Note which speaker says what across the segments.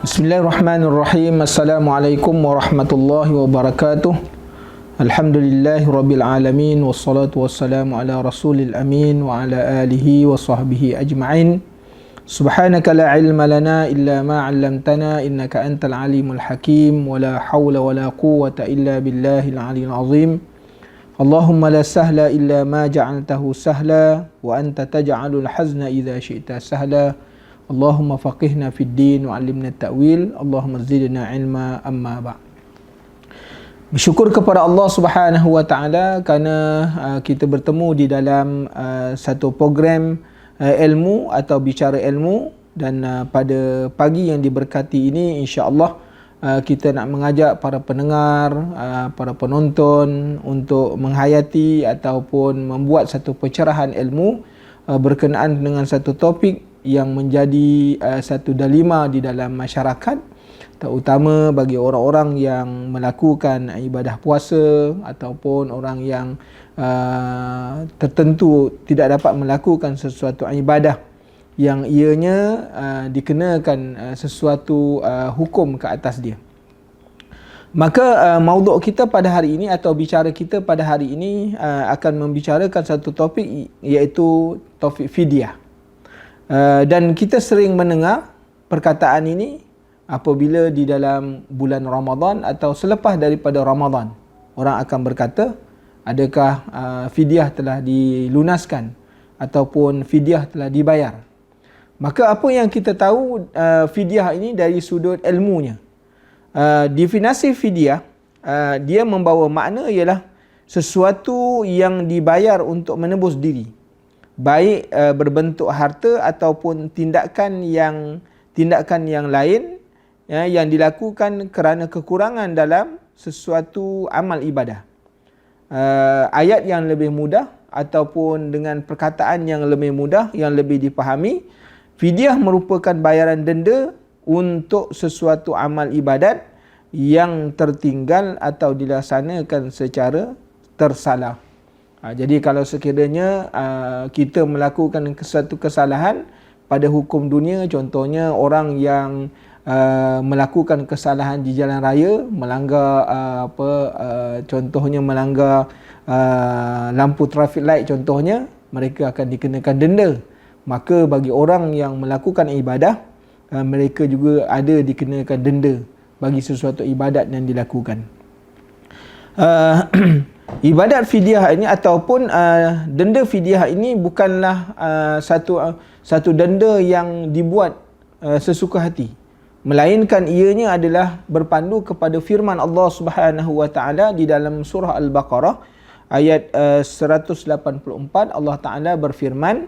Speaker 1: Bismillahirrahmanirrahim. Assalamualaikum warahmatullahi wabarakatuh. Alhamdulillahirabbil alamin wassalatu wassalamu ala rasulil amin wa ala alihi wa sahbihi ajma'in. Subhanaka la ilma lana illa ma 'allamtana innaka antal alimul hakim wa la hawla wa la quwwata illa billahil aliyyil azim. Allahumma la sahla illa ma ja'altahu sahla wa anta taj'alul hazna idza syi'ta sahla. Allahumma faqihna fid din wa 'allimna at-ta'wil. Allahumma zidna ilma amma ba'd. Bersyukur kepada Allah Subhanahu wa taala kerana kita bertemu di dalam satu program ilmu atau bicara ilmu, dan pada pagi yang diberkati ini insya-Allah kita nak mengajak para pendengar, para penonton untuk menghayati ataupun membuat satu pencerahan ilmu berkenaan dengan satu topik yang menjadi satu dilema di dalam masyarakat, terutama bagi orang-orang yang melakukan ibadah puasa ataupun orang yang tertentu tidak dapat melakukan sesuatu ibadah yang ianya dikenakan sesuatu hukum ke atas dia. Maka maudhu' kita pada hari ini atau bicara kita pada hari ini akan membicarakan satu topik, iaitu topik fidyah. Dan kita sering mendengar perkataan ini apabila di dalam bulan Ramadan atau selepas daripada Ramadan. Orang akan berkata, adakah fidyah telah dilunaskan ataupun fidyah telah dibayar? Maka apa yang kita tahu fidyah ini dari sudut ilmunya. Definisi fidyah, dia membawa makna ialah sesuatu yang dibayar untuk menebus diri, baik berbentuk harta ataupun tindakan yang lain yang dilakukan kerana kekurangan dalam sesuatu amal ibadah. Ayat yang lebih mudah ataupun dengan perkataan yang lebih mudah, yang lebih dipahami, fidyah merupakan bayaran denda untuk sesuatu amal ibadat yang tertinggal atau dilaksanakan secara tersalah. Jadi kalau sekiranya kita melakukan satu kesalahan pada hukum dunia, contohnya orang yang melakukan kesalahan di jalan raya, melanggar contohnya melanggar lampu traffic light contohnya, mereka akan dikenakan denda. Maka bagi orang yang melakukan ibadah, mereka juga ada dikenakan denda bagi sesuatu ibadat yang dilakukan. Ibadat fidyah ini ataupun denda fidyah ini bukanlah satu denda yang dibuat sesuka hati, melainkan ianya adalah berpandu kepada firman Allah Subhanahu wa taala di dalam surah Al-Baqarah ayat 184. Allah Taala berfirman,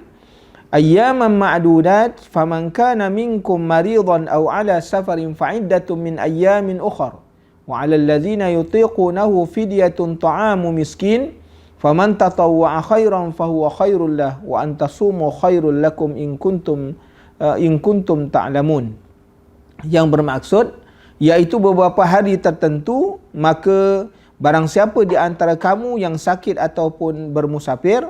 Speaker 1: ayyaman ma'dudat faman kana minkum maridan aw ala safarin fa'iddatun min ayyamin ukhra wa 'alal ladzina yutiqunahu fidyatun ta'amu miskin faman tatawwa'a khairan fahuwa khairul lah wa an tasumu khairul lakum in kuntum ta'lamun. Yang bermaksud iaitu beberapa hari tertentu, maka barang siapa di antara kamu yang sakit ataupun bermusafir,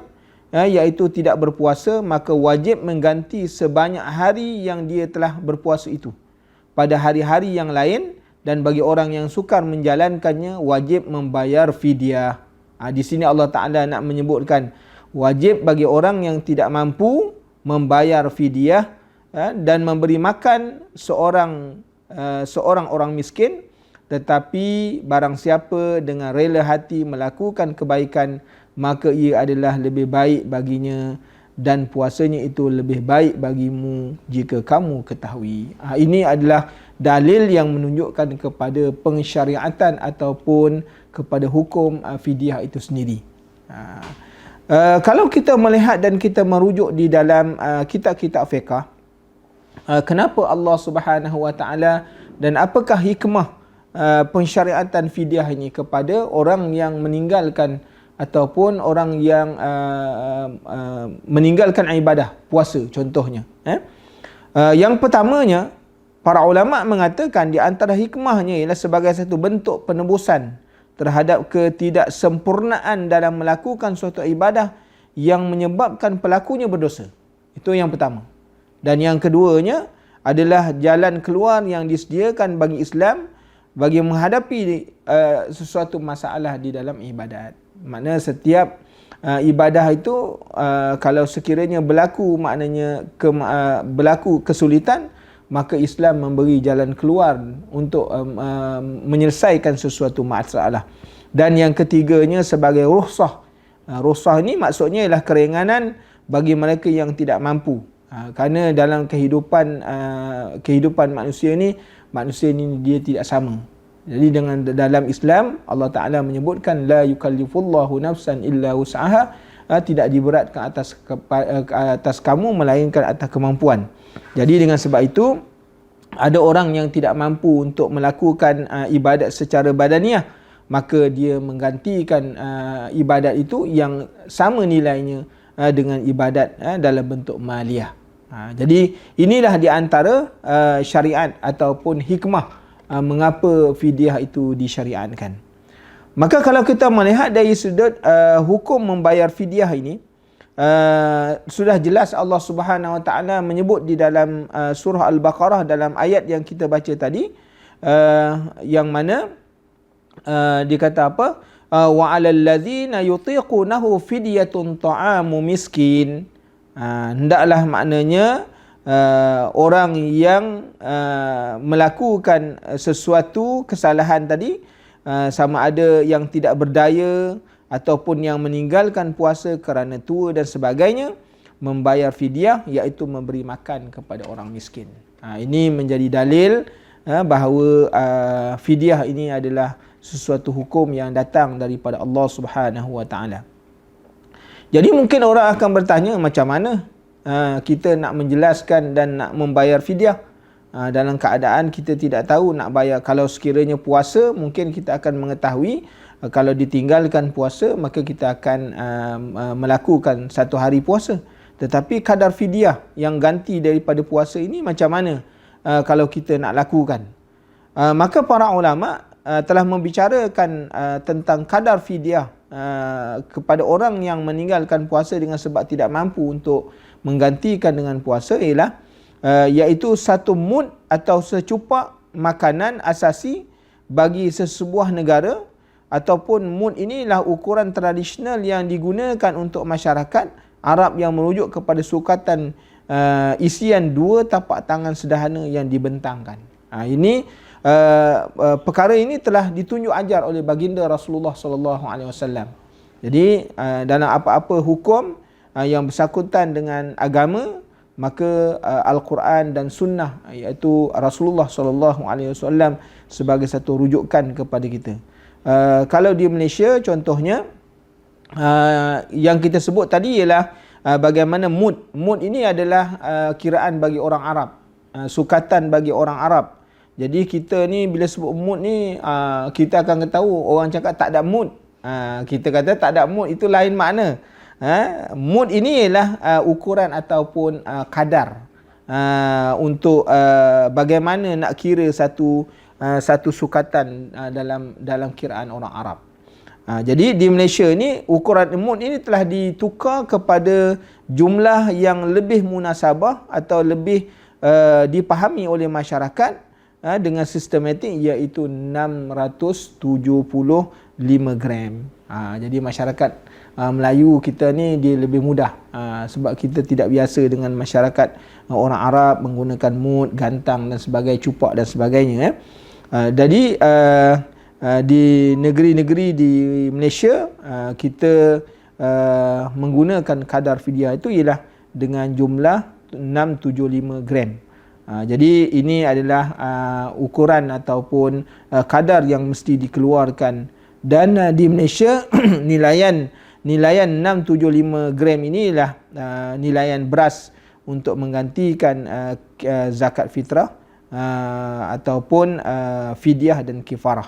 Speaker 1: iaitu tidak berpuasa, maka wajib mengganti sebanyak hari yang dia telah berpuasa itu pada hari-hari yang lain, dan bagi orang yang sukar menjalankannya wajib membayar fidyah. Di sini Allah Ta'ala nak menyebutkan wajib bagi orang yang tidak mampu membayar fidyah dan memberi makan seorang orang miskin. Tetapi barang siapa dengan rela hati melakukan kebaikan, maka ia adalah lebih baik baginya, dan puasanya itu lebih baik bagimu jika kamu ketahui. Ini adalah dalil yang menunjukkan kepada pensyariatan ataupun kepada hukum fidyah itu sendiri. Kalau kita melihat dan kita merujuk di dalam kitab-kitab fiqh, kenapa Allah Subhanahu wa taala dan apakah hikmah pensyariatan fidyah ini kepada orang yang meninggalkan ataupun orang yang meninggalkan ibadah puasa contohnya. Yang pertamanya, para ulama mengatakan di antara hikmahnya ialah sebagai satu bentuk penebusan terhadap ketidaksempurnaan dalam melakukan suatu ibadah yang menyebabkan pelakunya berdosa. Itu yang pertama. Dan yang keduanya adalah jalan keluar yang disediakan bagi Islam bagi menghadapi sesuatu masalah di dalam ibadat. Maknanya setiap ibadah itu kalau sekiranya berlaku berlaku kesulitan, maka Islam memberi jalan keluar untuk menyelesaikan sesuatu masalah. Dan yang ketiganya sebagai rukhsah. Rukhsah ni maksudnya ialah keringanan bagi mereka yang tidak mampu. Kerana dalam kehidupan manusia ni dia tidak sama. Jadi dalam Islam Allah Taala menyebutkan la yukallifullahu nafsan illa wus'aha, tidak diberatkan atas kamu melainkan atas kemampuan. Jadi dengan sebab itu ada orang yang tidak mampu untuk melakukan ibadat secara badaniah, maka dia menggantikan ibadat itu yang sama nilainya dengan ibadat dalam bentuk maliyah. Jadi inilah di antara syariat ataupun hikmah mengapa fidyah itu disyariatkan. Maka kalau kita melihat dari sudut hukum membayar fidyah ini, sudah jelas Allah Subhanahu Wa Taala menyebut di dalam surah Al-Baqarah dalam ayat yang kita baca tadi, yang mana dia kata apa? Wa 'alal ladzina yutiqunahu fidyatun ta'amu miskin. Hendaklah maknanya orang yang melakukan sesuatu kesalahan tadi, sama ada yang tidak berdaya ataupun yang meninggalkan puasa kerana tua dan sebagainya, membayar fidyah, iaitu memberi makan kepada orang miskin. Ini menjadi dalil bahawa fidyah ini adalah sesuatu hukum yang datang daripada Allah Subhanahu Wa Taala. Jadi mungkin orang akan bertanya, macam mana kita nak menjelaskan dan nak membayar fidyah dalam keadaan kita tidak tahu nak bayar. Kalau sekiranya puasa, mungkin kita akan mengetahui kalau ditinggalkan puasa, maka kita akan melakukan satu hari puasa. Tetapi kadar fidyah yang ganti daripada puasa ini macam mana kalau kita nak lakukan? Maka para ulama telah membicarakan tentang kadar fidyah kepada orang yang meninggalkan puasa dengan sebab tidak mampu untuk menggantikan dengan puasa, ialah iaitu 1 mud atau secupak makanan asasi bagi sesebuah negara, ataupun mud inilah ukuran tradisional yang digunakan untuk masyarakat Arab yang merujuk kepada sukatan isian 2 tapak tangan sederhana yang dibentangkan. Perkara ini telah ditunjuk ajar oleh baginda Rasulullah sallallahu alaihi wasallam. Jadi dalam apa-apa hukum yang bersangkutan dengan agama, maka Al-Quran dan Sunnah, iaitu Rasulullah sallallahu alaihi wasallam, sebagai satu rujukan kepada kita. Kalau di Malaysia contohnya, yang kita sebut tadi ialah bagaimana mud. Mud ini adalah kiraan bagi orang Arab, sukatan bagi orang Arab. Jadi kita ni bila sebut mood ni, kita akan tahu orang cakap tak ada mood. Kita kata tak ada mood, itu lain makna. Mood ini ialah ukuran ataupun kadar untuk bagaimana nak kira satu sukatan dalam kiraan orang Arab. Jadi di Malaysia ni ukuran mood ini telah ditukar kepada jumlah yang lebih munasabah atau lebih dipahami oleh masyarakat dengan sistematik, iaitu 675 gram. Jadi masyarakat Melayu kita ni dia lebih mudah, sebab kita tidak biasa dengan masyarakat orang Arab menggunakan mud, gantang dan sebagainya, cupak dan sebagainya. Jadi di negeri-negeri di Malaysia, kita menggunakan kadar fidyah itu ialah dengan jumlah 675 gram. Jadi ini adalah ukuran ataupun kadar yang mesti dikeluarkan. Dan di Malaysia nilaian 675 gram inilah nilaian beras untuk menggantikan zakat fitrah ataupun fidyah dan kifarah.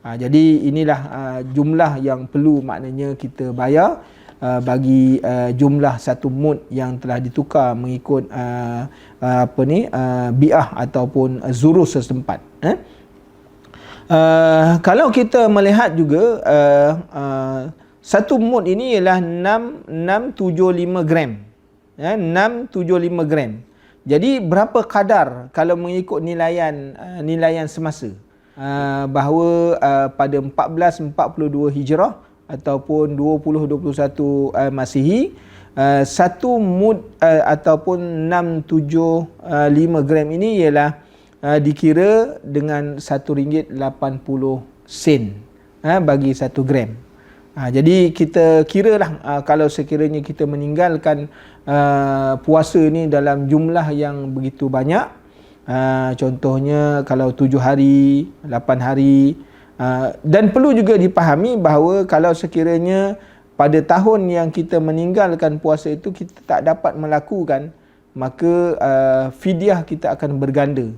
Speaker 1: Jadi inilah jumlah yang perlu maknanya kita bayar bagi jumlah 1 mud yang telah ditukar mengikut bi'ah ataupun zurus setempat. Kalau kita melihat juga 1 mud ini ialah 675 gram. 675 gram. Jadi berapa kadar kalau mengikut nilaian semasa? Bahawa pada 1442 Hijrah ataupun 2021 Masihi, satu mud ataupun 675 gram ini ialah dikira dengan RM1.80 bagi 1 gram. Jadi kita kiralah kalau sekiranya kita meninggalkan puasa ni dalam jumlah yang begitu banyak, contohnya kalau 7 hari, 8 hari, dan perlu juga dipahami bahawa kalau sekiranya pada tahun yang kita meninggalkan puasa itu kita tak dapat melakukan, maka fidyah kita akan berganda.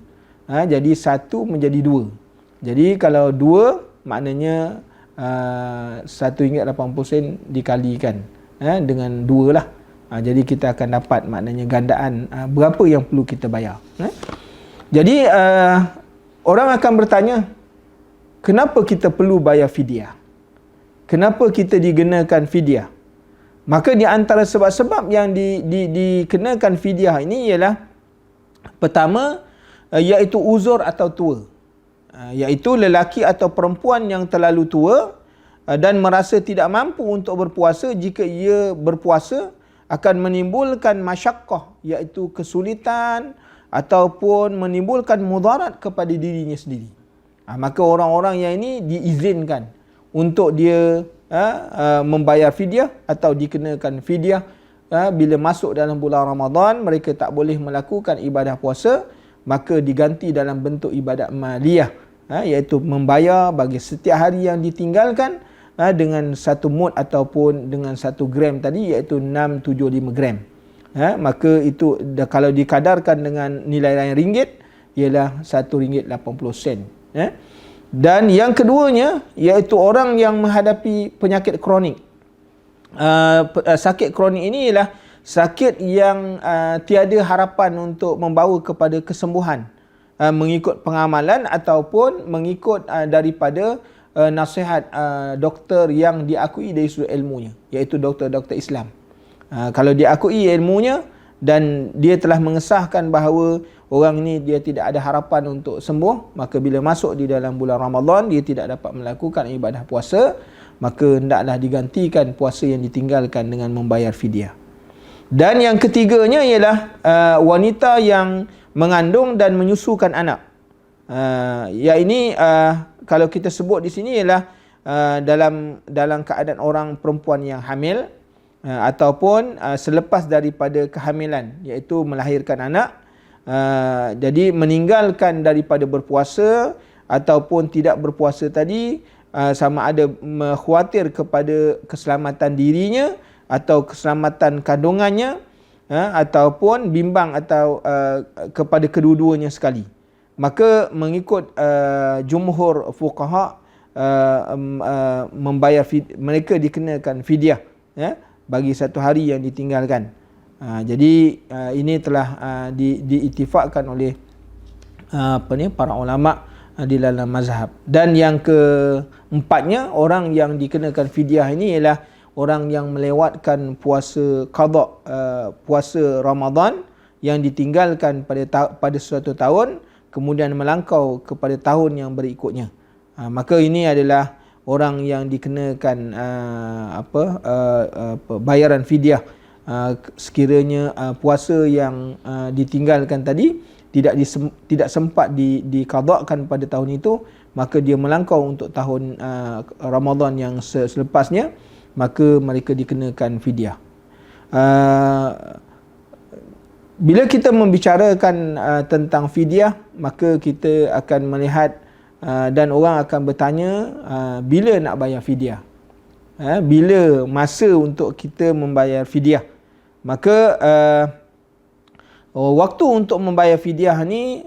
Speaker 1: Jadi 1 menjadi 2. Jadi kalau 2 maknanya RM1.80 dikalikan dengan 2 lah. Jadi kita akan dapat maknanya gandaan berapa yang perlu kita bayar. Jadi orang akan bertanya, kenapa kita perlu bayar fidyah? Kenapa kita dikenakan fidyah? Maka di antara sebab-sebab yang dikenakan fidyah ini ialah pertama, iaitu uzur atau tua. Iaitu lelaki atau perempuan yang terlalu tua dan merasa tidak mampu untuk berpuasa. Jika ia berpuasa akan menimbulkan masyakkah, iaitu kesulitan ataupun menimbulkan mudarat kepada dirinya sendiri. Maka orang-orang yang ini diizinkan untuk dia membayar fidyah atau dikenakan fidyah bila masuk dalam bulan Ramadan. Mereka tak boleh melakukan ibadah puasa, maka diganti dalam bentuk ibadat maliyah, iaitu membayar bagi setiap hari yang ditinggalkan dengan 1 mud ataupun dengan 1 gram tadi, iaitu 675 gram. Maka itu kalau dikadarkan dengan nilai ringgit ialah RM1.80. Dan yang keduanya iaitu orang yang menghadapi penyakit kronik. Sakit kronik ini ialah sakit yang tiada harapan untuk membawa kepada kesembuhan mengikut pengamalan ataupun mengikut daripada nasihat doktor yang diakui dari sudut ilmunya, iaitu doktor-doktor Islam. Kalau diakui ilmunya dan dia telah mengesahkan bahawa orang ni dia tidak ada harapan untuk sembuh, maka bila masuk di dalam bulan Ramadan dia tidak dapat melakukan ibadah puasa, maka hendaklah digantikan puasa yang ditinggalkan dengan membayar fidyah. Dan yang ketiganya ialah wanita yang mengandung dan menyusukan anak. Ini kalau kita sebut di sini ialah dalam keadaan orang perempuan yang hamil ataupun selepas daripada kehamilan, iaitu melahirkan anak. Jadi meninggalkan daripada berpuasa ataupun tidak berpuasa tadi sama ada khawatir kepada keselamatan dirinya atau keselamatan kandungannya, ataupun bimbang atau kepada kedua-duanya sekali. Maka mengikut jumhur fuqaha, membayar mereka dikenakan fidyah bagi 1 hari yang ditinggalkan. Jadi ini telah diittifakkan oleh para ulama di dalam mazhab. Dan yang keempatnya, orang yang dikenakan fidyah ini ialah orang yang melewatkan puasa qada, puasa Ramadan yang ditinggalkan pada suatu tahun, kemudian melangkau kepada tahun yang berikutnya. Maka ini adalah orang yang dikenakan bayaran fidyah. Sekiranya puasa yang ditinggalkan tadi tidak sempat diqadakkan pada tahun itu, maka dia melangkau untuk tahun Ramadan yang selepasnya, maka mereka dikenakan fidyah. Bila kita membicarakan tentang fidyah, maka kita akan melihat dan orang akan bertanya, bila nak bayar fidyah? Bila masa untuk kita membayar fidyah? Maka waktu untuk membayar fidyah ni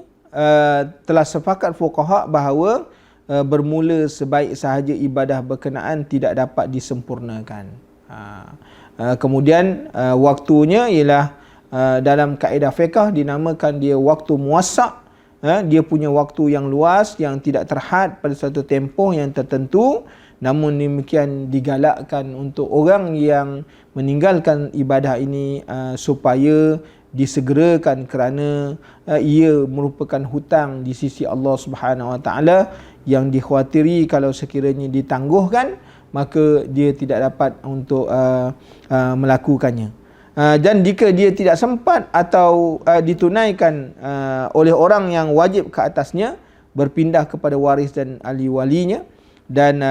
Speaker 1: telah sepakat fuqaha bahawa bermula sebaik sahaja ibadah berkenaan tidak dapat disempurnakan. Kemudian waktunya ialah dalam kaedah fiqh dinamakan dia waktu muwassa'. Dia punya waktu yang luas yang tidak terhad pada satu tempoh yang tertentu, namun demikian digalakkan untuk orang yang meninggalkan ibadah ini supaya disegerakan kerana ia merupakan hutang di sisi Allah Subhanahu Wa Taala yang dikhawatiri kalau sekiranya ditangguhkan maka dia tidak dapat untuk melakukannya. Dan jika dia tidak sempat atau ditunaikan oleh orang yang wajib ke atasnya, berpindah kepada waris dan ahli walinya. Dan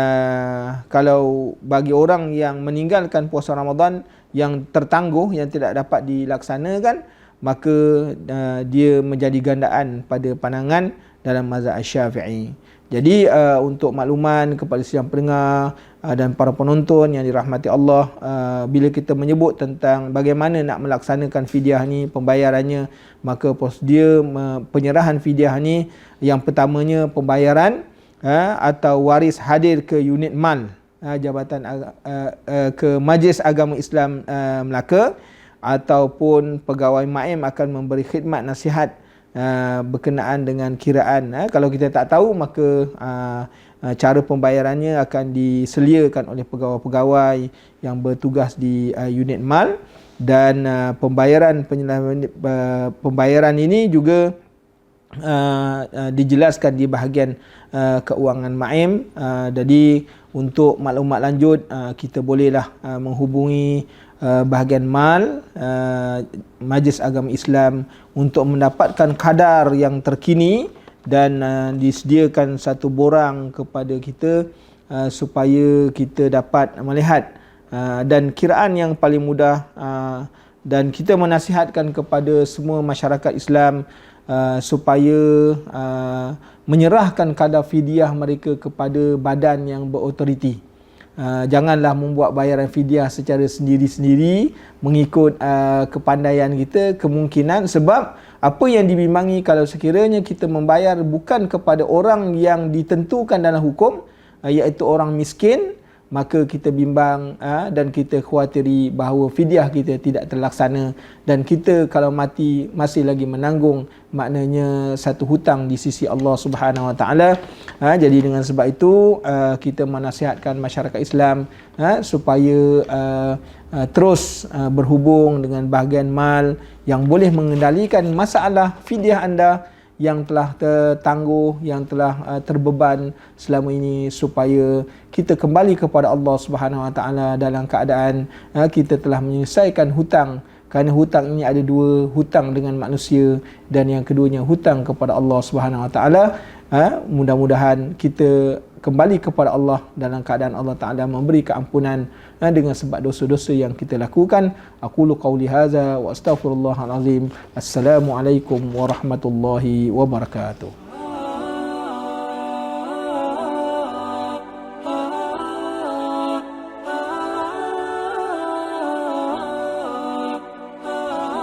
Speaker 1: kalau bagi orang yang meninggalkan puasa Ramadan yang tertangguh, yang tidak dapat dilaksanakan, maka dia menjadi gandaan pada pandangan dalam mazhab Syafi'i. Jadi untuk makluman kepada sidang pendengar dan para penonton yang dirahmati Allah, bila kita menyebut tentang bagaimana nak melaksanakan fidyah ni, pembayarannya, maka prosedur penyerahan fidyah ni, yang pertamanya pembayaran atau waris hadir ke unit mal jabatan ke Majlis Agama Islam Melaka, ataupun pegawai MAIM akan memberi khidmat nasihat berkenaan dengan kiraan. Kalau kita tak tahu, maka cara pembayarannya akan diseliakan oleh pegawai-pegawai yang bertugas di unit mal. Dan pembayaran ini juga dijelaskan di bahagian keuangan MAIM. Jadi untuk maklumat lanjut, kita bolehlah menghubungi bahagian mal Majlis Agama Islam untuk mendapatkan kadar yang terkini, dan disediakan satu borang kepada kita supaya kita dapat melihat dan kiraan yang paling mudah. Dan kita menasihatkan kepada semua masyarakat Islam supaya menyerahkan kadar fidyah mereka kepada badan yang berautoriti. Janganlah membuat bayaran fidyah secara sendiri-sendiri mengikut kepandaian kita, kemungkinan. Sebab apa yang dibimbangi kalau sekiranya kita membayar bukan kepada orang yang ditentukan dalam hukum, iaitu orang miskin, maka kita bimbang dan kita khawatiri bahawa fidyah kita tidak terlaksana, dan kita kalau mati masih lagi menanggung, maknanya satu hutang di sisi Allah Subhanahu Wa Taala. Jadi dengan sebab itu kita menasihatkan masyarakat Islam supaya terus berhubung dengan bahagian mal yang boleh mengendalikan masalah fidyah anda yang telah tertangguh, yang telah terbeban selama ini, supaya kita kembali kepada Allah Subhanahu Wa Taala dalam keadaan kita telah menyelesaikan hutang. Kerana hutang ini ada dua, hutang dengan manusia dan yang keduanya hutang kepada Allah Subhanahu Wa Taala. Mudah-mudahan kita kembali kepada Allah dalam keadaan Allah Ta'ala memberi keampunan dengan sebab dosa-dosa yang kita lakukan. Aqulu qawli hadza wa astaghfirullahal azim. Assalamualaikum warahmatullahi wabarakatuh.